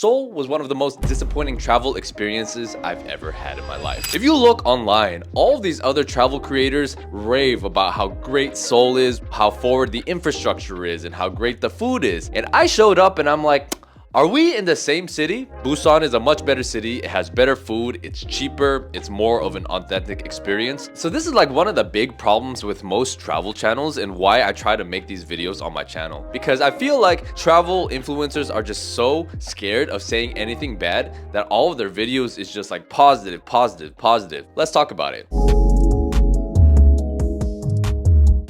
Seoul was one of the most disappointing travel experiences I've ever had in my life. If you look online, all of these other travel creators rave about how great Seoul is, how forward the infrastructure is, and how great the food is. And I showed up and I'm like, are we in the same city? Busan is a much better city. It has better food. It's cheaper. It's more of an authentic experience. So this is like one of the big problems with most travel channels and why I try to make these videos on my channel. Because I feel like travel influencers are just so scared of saying anything bad that all of their videos is just like positive, positive, positive. Let's talk about it.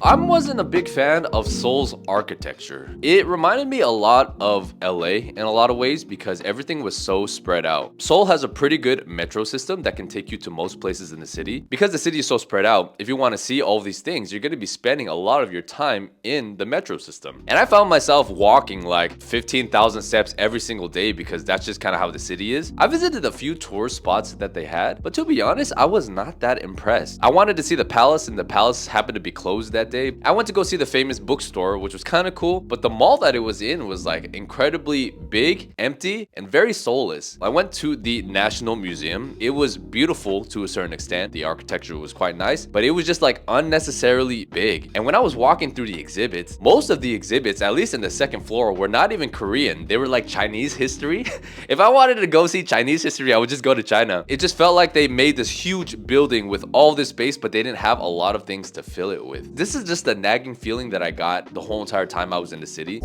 I wasn't a big fan of Seoul's architecture. It reminded me a lot of LA in a lot of ways because everything was so spread out. Seoul has a pretty good metro system that can take you to most places in the city. Because the city is so spread out, if you want to see all these things, you're going to be spending a lot of your time in the metro system. And I found myself walking like 15,000 steps every single day because that's just kind of how the city is. I visited a few tourist spots that they had, but to be honest, I was not that impressed. I wanted to see the palace and the palace happened to be closed that day. I went to go see the famous bookstore, which was kind of cool, but the mall that it was in was like incredibly big, empty, and very soulless. I went to the National Museum. It was beautiful to a certain extent. The architecture was quite nice, but it was just like unnecessarily big. And when I was walking through the exhibits, most of the exhibits, at least in the second floor, were not even Korean. They were like Chinese history. If I wanted to go see Chinese history, I would just go to China. It just felt like they made this huge building with all this space, but they didn't have a lot of things to fill it with. This is just the nagging feeling that I got the whole entire time I was in the city.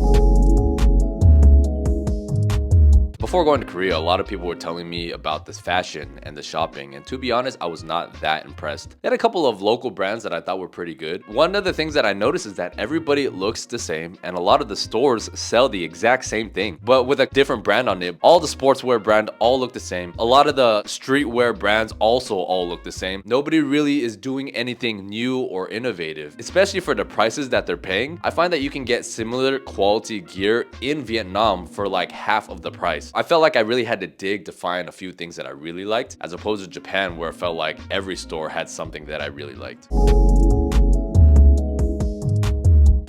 Before going to Korea, a lot of people were telling me about this fashion and the shopping, and to be honest, I was not that impressed. They had a couple of local brands that I thought were pretty good. One of the things that I noticed is that everybody looks the same, and a lot of the stores sell the exact same thing, but with a different brand on it. All the sportswear brand all look the same. A lot of the streetwear brands also all look the same. Nobody really is doing anything new or innovative, especially for the prices that they're paying. I find that you can get similar quality gear in Vietnam for like half of the price. I felt like I really had to dig to find a few things that I really liked, as opposed to Japan where it felt like every store had something that I really liked.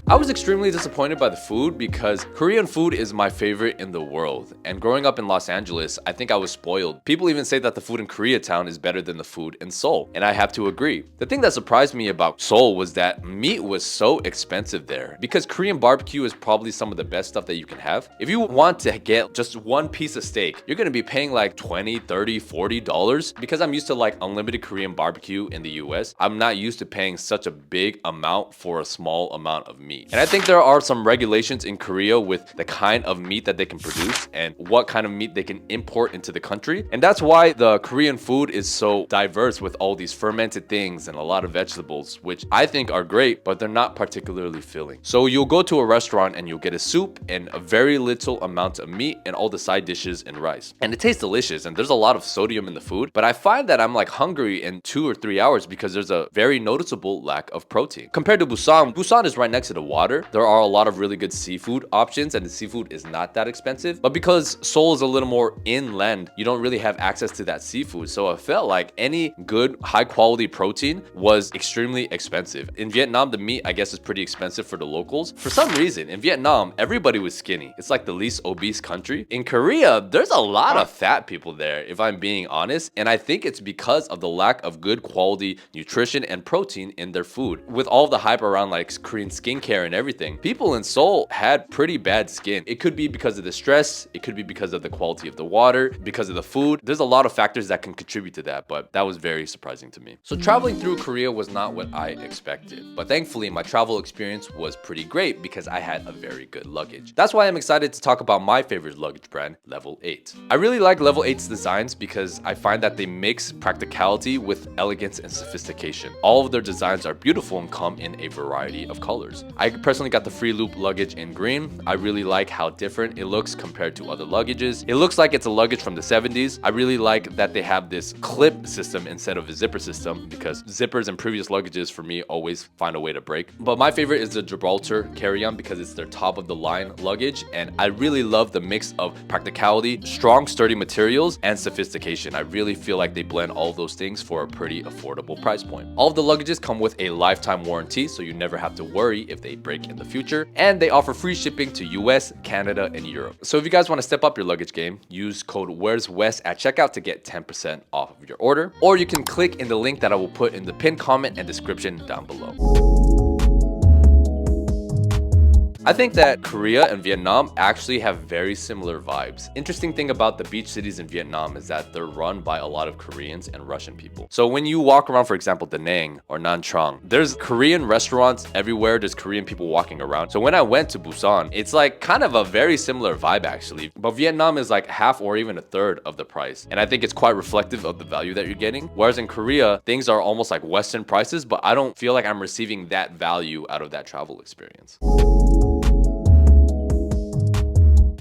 I was extremely disappointed by the food because Korean food is my favorite in the world. And growing up in Los Angeles, I think I was spoiled. People even say that the food in Koreatown is better than the food in Seoul, and I have to agree. The thing that surprised me about Seoul was that meat was so expensive there because Korean barbecue is probably some of the best stuff that you can have. If you want to get just one piece of steak, you're gonna be paying like $20, $30, $40. Because I'm used to like unlimited Korean barbecue in the US, I'm not used to paying such a big amount for a small amount of meat. And I think there are some regulations in Korea with the kind of meat that they can produce and what kind of meat they can import into the country. And that's why the Korean food is so diverse with all these fermented things and a lot of vegetables, which I think are great, but they're not particularly filling. So you'll go to a restaurant and you'll get a soup and a very little amount of meat and all the side dishes and rice. And it tastes delicious and there's a lot of sodium in the food, but I find that I'm like hungry in 2 or 3 hours because there's a very noticeable lack of protein. Compared to Busan, Busan is right next to the water. There are a lot of really good seafood options and the seafood is not that expensive. But because Seoul is a little more inland, you don't really have access to that seafood. So I felt like any good high quality protein was extremely expensive. In Vietnam, the meat I guess is pretty expensive for the locals. For some reason, in Vietnam, everybody was skinny. It's like the least obese country. In Korea, there's a lot of fat people there, if I'm being honest. And I think it's because of the lack of good quality nutrition and protein in their food. With all the hype around like Korean skincare and everything, people in Seoul had pretty bad skin. It could be because of the stress, it could be because of the quality of the water, because of the food. There's a lot of factors that can contribute to that, but that was very surprising to me. So traveling through Korea was not what I expected, but thankfully my travel experience was pretty great because I had a very good luggage. That's why I'm excited to talk about my favorite luggage brand, Level 8. I really like Level 8's designs because I find that they mix practicality with elegance and sophistication. All of their designs are beautiful and come in a variety of colors. I personally got the free loop luggage in green. I really like how different it looks compared to other luggages. It looks like it's a luggage from the 70s. I really like that they have this clip system instead of a zipper system because zippers in previous luggages for me always find a way to break. But my favorite is the Gibraltar carry-on because it's their top of the line luggage, and I really love the mix of practicality, strong sturdy materials, and sophistication. I really feel like they blend all of those things for a pretty affordable price point. All of the luggages come with a lifetime warranty, so you never have to worry if they a break in the future. And they offer free shipping to US, Canada, and Europe. So if you guys want to step up your luggage game, use code Where's West at checkout to get 10% off of your order. Or you can click in the link that I will put in the pinned comment and description down below. I think that Korea and Vietnam actually have very similar vibes. Interesting thing about the beach cities in Vietnam is that they're run by a lot of Koreans and Russian people. So when you walk around, for example, Da Nang or Nan Trang, there's Korean restaurants everywhere. There's Korean people walking around. So when I went to Busan, it's like kind of a very similar vibe actually. But Vietnam is like half or even a third of the price. And I think it's quite reflective of the value that you're getting. Whereas in Korea, things are almost like Western prices, but I don't feel like I'm receiving that value out of that travel experience.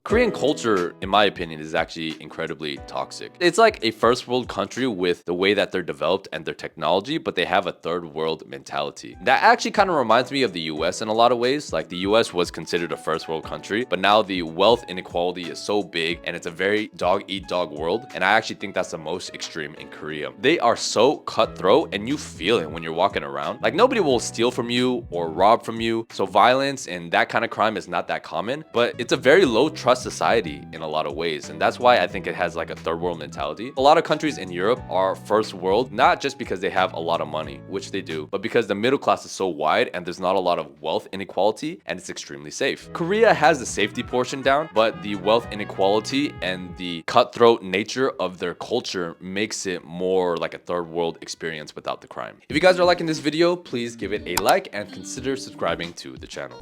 Korean culture, in my opinion, is actually incredibly toxic. It's like a first world country with the way that they're developed and their technology, but they have a third world mentality. That actually kind of reminds me of the US in a lot of ways. Like the US was considered a first world country, but now the wealth inequality is so big and it's a very dog eat dog world. And I actually think that's the most extreme in Korea. They are so cutthroat and you feel it when you're walking around. Like nobody will steal from you or rob from you. So violence and that kind of crime is not that common, but it's a very low trust society in a lot of ways, and that's why I think it has like a third world mentality. A lot of countries in Europe are first world, not just because they have a lot of money, which they do, but because the middle class is so wide and there's not a lot of wealth inequality and it's extremely safe. Korea has the safety portion down, but the wealth inequality and the cutthroat nature of their culture makes it more like a third world experience without the crime. If you guys are liking this video, please give it a like and consider subscribing to the channel.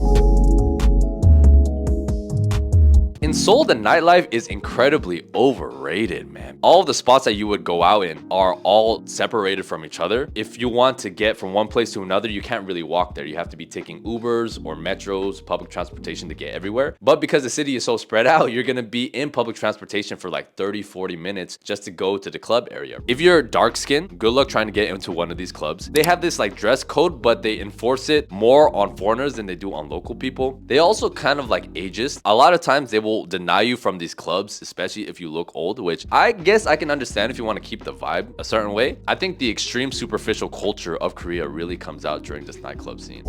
In Seoul, the nightlife is incredibly overrated, man. All of the spots that you would go out in are all separated from each other. If you want to get from one place to another, you can't really walk there. You have to be taking Ubers or metros, public transportation to get everywhere. But because the city is so spread out, you're gonna be in public transportation for like 30-40 minutes just to go to the club area. If you're dark skinned, good luck trying to get into one of these clubs. They have this like dress code, but they enforce it more on foreigners than they do on local people. They also kind of like ageist. A lot of times they will deny you from these clubs, especially if you look old, which I guess I can understand if you want to keep the vibe a certain way. I think the extreme superficial culture of Korea really comes out during this nightclub scene.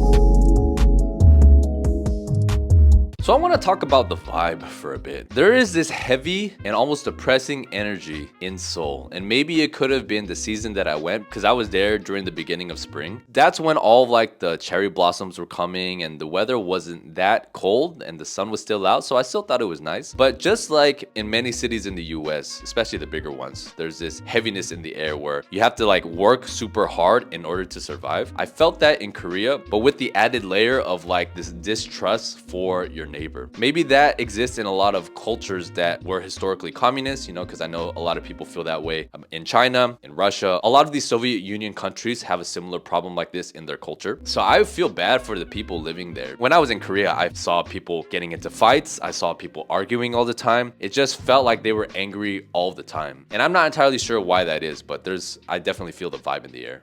So I want to talk about the vibe for a bit. There is this heavy and almost depressing energy in Seoul. And maybe it could have been the season that I went because I was there during the beginning of spring. That's when all of like the cherry blossoms were coming and the weather wasn't that cold and the sun was still out. So I still thought it was nice. But just like in many cities in the US, especially the bigger ones, there's this heaviness in the air where you have to like work super hard in order to survive. I felt that in Korea, but with the added layer of like this distrust for your neighbor. Maybe that exists in a lot of cultures that were historically communist, you know, because I know a lot of people feel that way in China, in Russia. A lot of these Soviet Union countries have a similar problem like this in their culture. So I feel bad for the people living there. When I was in Korea, I saw people getting into fights. I saw people arguing all the time. It just felt like they were angry all the time. And I'm not entirely sure why that is, but I definitely feel the vibe in the air.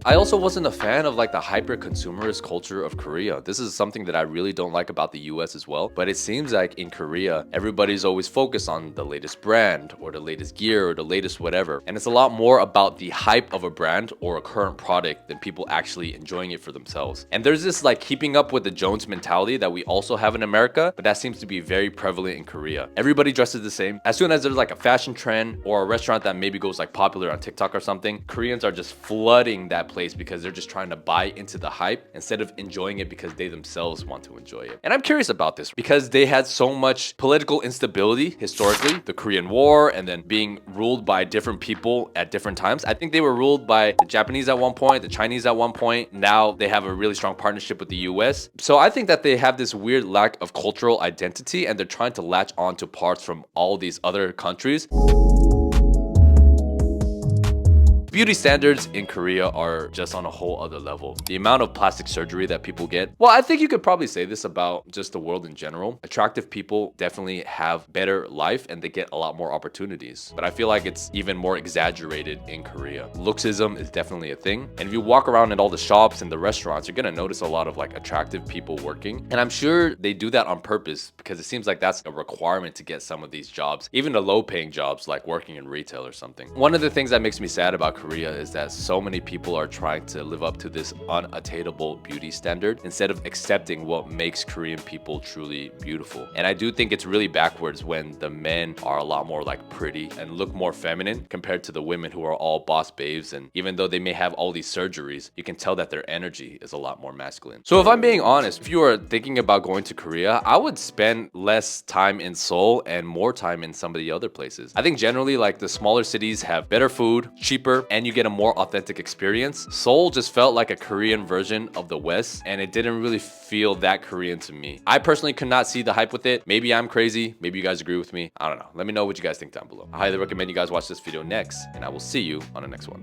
I also wasn't a fan of like the hyper-consumerist culture of Korea. This is something that I really don't like about the US as well. But it seems like in Korea, everybody's always focused on the latest brand or the latest gear or the latest whatever. And it's a lot more about the hype of a brand or a current product than people actually enjoying it for themselves. And there's this like keeping up with the Jones mentality that we also have in America, but that seems to be very prevalent in Korea. Everybody dresses the same. As soon as there's like a fashion trend or a restaurant that maybe goes like popular on TikTok or something, Koreans are just flooding that place because they're just trying to buy into the hype instead of enjoying it because they themselves want to enjoy it. And I'm curious about this because they had so much political instability historically, the Korean War, and then being ruled by different people at different times. I think they were ruled by the Japanese at one point, the Chinese at one point. Now they have a really strong partnership with the US. So I think that they have this weird lack of cultural identity and they're trying to latch on to parts from all these other countries. Beauty standards in Korea are just on a whole other level. The amount of plastic surgery that people get. Well, I think you could probably say this about just the world in general. Attractive people definitely have better life and they get a lot more opportunities. But I feel like it's even more exaggerated in Korea. Looksism is definitely a thing. And if you walk around in all the shops and the restaurants, you're gonna notice a lot of like attractive people working. And I'm sure they do that on purpose because it seems like that's a requirement to get some of these jobs, even the low paying jobs like working in retail or something. One of the things that makes me sad about Korea is that so many people are trying to live up to this unattainable beauty standard instead of accepting what makes Korean people truly beautiful. And I do think it's really backwards when the men are a lot more like pretty and look more feminine compared to the women who are all boss babes. And even though they may have all these surgeries, you can tell that their energy is a lot more masculine. So if I'm being honest, if you are thinking about going to Korea, I would spend less time in Seoul and more time in some of the other places. I think generally like the smaller cities have better food, cheaper, and you get a more authentic experience. Seoul just felt like a Korean version of the West, and it didn't really feel that Korean to me. I personally could not see the hype with it. Maybe I'm crazy. Maybe you guys agree with me. I don't know. Let me know what you guys think down below. I highly recommend you guys watch this video next, and I will see you on the next one.